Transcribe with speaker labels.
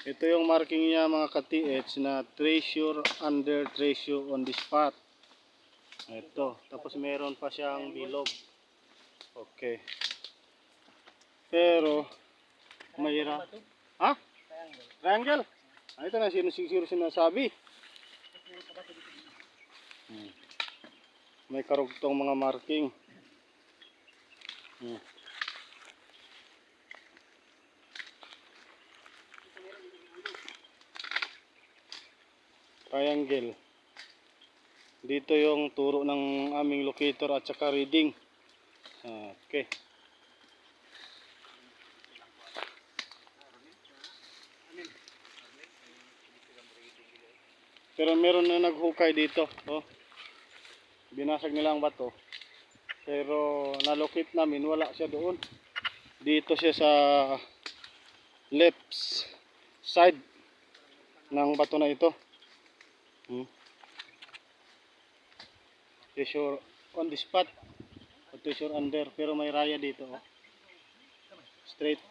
Speaker 1: Ito yung marking niya mga ka-TH na treasure under treasure on the spot. Ito. Tapos meron pa siyang bilog. Okay. Pero mayroon. Ha? Triangle? Ah, ito na sinasabi. May karugtong mga marking. Triangle. Dito yung turo ng aming locator at saka reading. Okay. Pero meron na naghukay dito. Oh. Binasag nila ang bato. Pero nalocate namin, wala siya doon. Dito siya sa left side ng bato na ito. Treasure on the spot. O treasure under. Pero may raya dito. Oh. Straight.